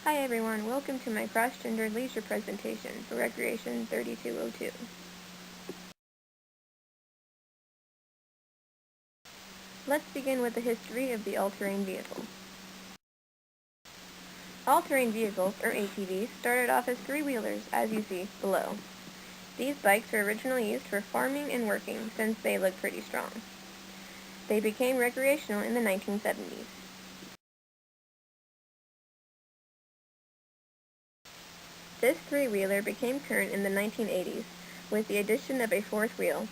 Hi everyone, welcome to my cross-gender leisure presentation for Recreation 3202. Let's begin with the history of the all-terrain vehicle. All-terrain vehicles, or ATVs, started off as three-wheelers, as you see below. These bikes were originally used for farming and working, since they look pretty strong. They became recreational in the 1970s. This three-wheeler became current in the 1980s, with the addition of a fourth wheel.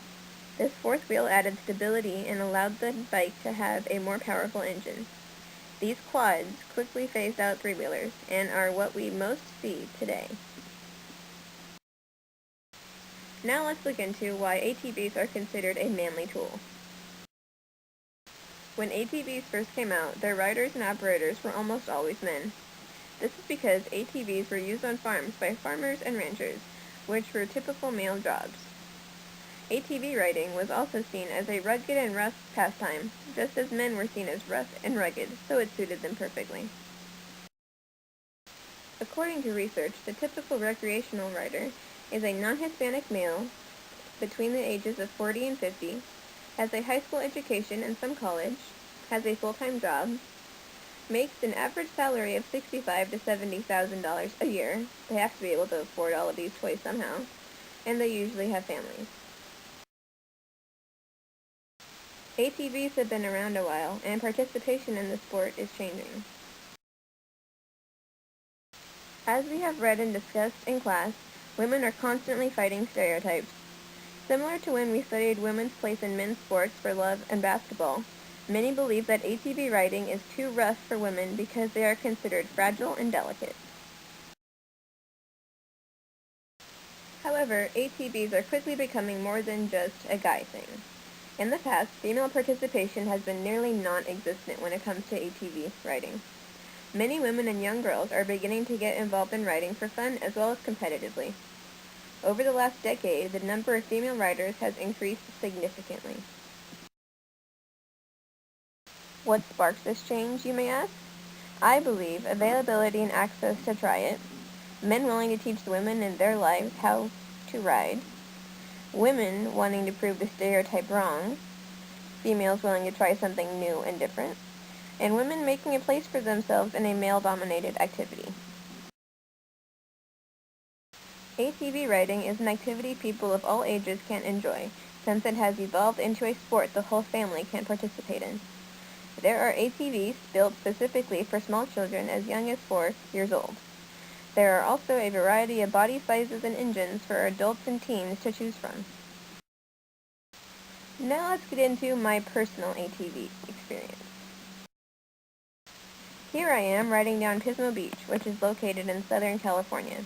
This fourth wheel added stability and allowed the bike to have a more powerful engine. These quads quickly phased out three-wheelers and are what we most see today. Now let's look into why ATVs are considered a manly tool. When ATVs first came out, their riders and operators were almost always men. This is because ATVs were used on farms by farmers and ranchers, which were typical male jobs. ATV riding was also seen as a rugged and rough pastime, just as men were seen as rough and rugged, so it suited them perfectly. According to research, the typical recreational rider is a non-Hispanic male between the ages of 40 and 50, has a high school education and some college, has a full-time job, makes an average salary of $65,000 to $70,000 a year. They have to be able to afford all of these toys somehow, and they usually have families. ATVs have been around a while, and participation in the sport is changing. As we have read and discussed in class, women are constantly fighting stereotypes. Similar to when we studied women's place in men's sports for love and basketball, many believe that ATV riding is too rough for women because they are considered fragile and delicate. However, ATVs are quickly becoming more than just a guy thing. In the past, female participation has been nearly non-existent when it comes to ATV riding. Many women and young girls are beginning to get involved in riding for fun as well as competitively. Over the last decade, the number of female riders has increased significantly. What sparks this change, you may ask? I believe availability and access to try it, men willing to teach the women in their lives how to ride, women wanting to prove the stereotype wrong, females willing to try something new and different, and women making a place for themselves in a male-dominated activity. ATV riding is an activity people of all ages can enjoy, since it has evolved into a sport the whole family can participate in. There are ATVs built specifically for small children as young as 4 years old. There are also a variety of body sizes and engines for adults and teens to choose from. Now let's get into my personal ATV experience. Here I am riding down Pismo Beach, which is located in Southern California.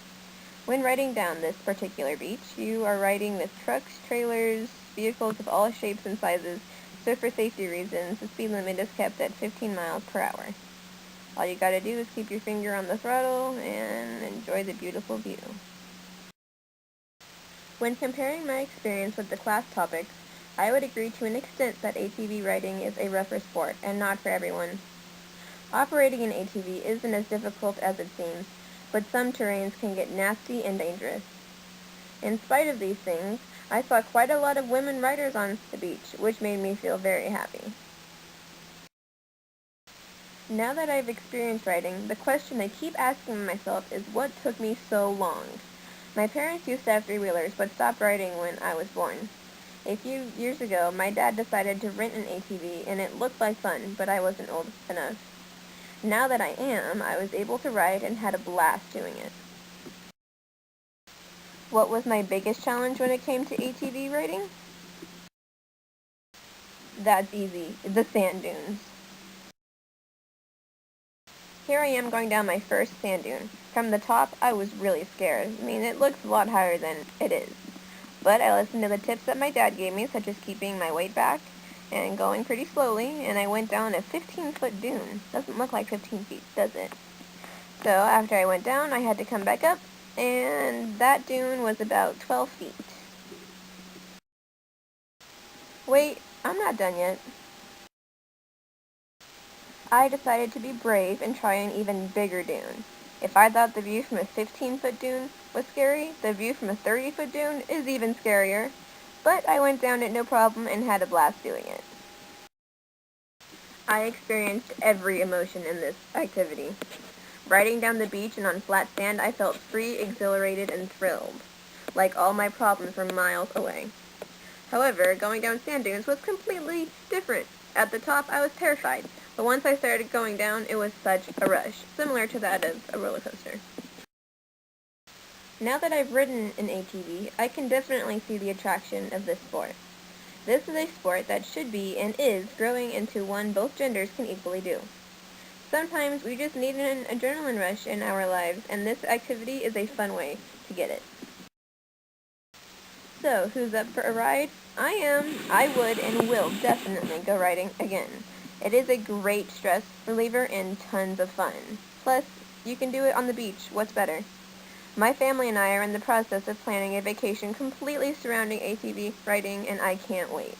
When riding down this particular beach, you are riding with trucks, trailers, vehicles of all shapes and sizes, so for safety reasons, the speed limit is kept at 15 miles per hour. All you gotta do is keep your finger on the throttle and enjoy the beautiful view. When comparing my experience with the class topics, I would agree to an extent that ATV riding is a rougher sport and not for everyone. Operating an ATV isn't as difficult as it seems, but some terrains can get nasty and dangerous. In spite of these things, I saw quite a lot of women riders on the beach, which made me feel very happy. Now that I've experienced riding, the question I keep asking myself is what took me so long? My parents used to have three-wheelers, but stopped riding when I was born. A few years ago, my dad decided to rent an ATV, and it looked like fun, but I wasn't old enough. Now that I am, I was able to ride and had a blast doing it. What was my biggest challenge when it came to ATV riding? That's easy, the sand dunes. Here I am going down my first sand dune. From the top, I was really scared. I mean, it looks a lot higher than it is. But I listened to the tips that my dad gave me, such as keeping my weight back and going pretty slowly, and I went down a 15-foot dune. Doesn't look like 15 feet, does it? So after I went down, I had to come back up, and that dune was about 12 feet. Wait, I'm not done yet. I decided to be brave and try an even bigger dune. If I thought the view from a 15-foot dune was scary, the view from a 30-foot dune is even scarier. But I went down it no problem and had a blast doing it. I experienced every emotion in this activity. Riding down the beach and on flat sand, I felt free, exhilarated, and thrilled, like all my problems were miles away. However, going down sand dunes was completely different. At the top, I was terrified, but once I started going down, it was such a rush, similar to that of a roller coaster. Now that I've ridden an ATV, I can definitely see the attraction of this sport. This is a sport that should be and is growing into one both genders can equally do. Sometimes we just need an adrenaline rush in our lives, and this activity is a fun way to get it. So, who's up for a ride? I am. I would and will definitely go riding again. It is a great stress reliever and tons of fun. Plus, you can do it on the beach. What's better? My family and I are in the process of planning a vacation completely surrounding ATV riding, and I can't wait.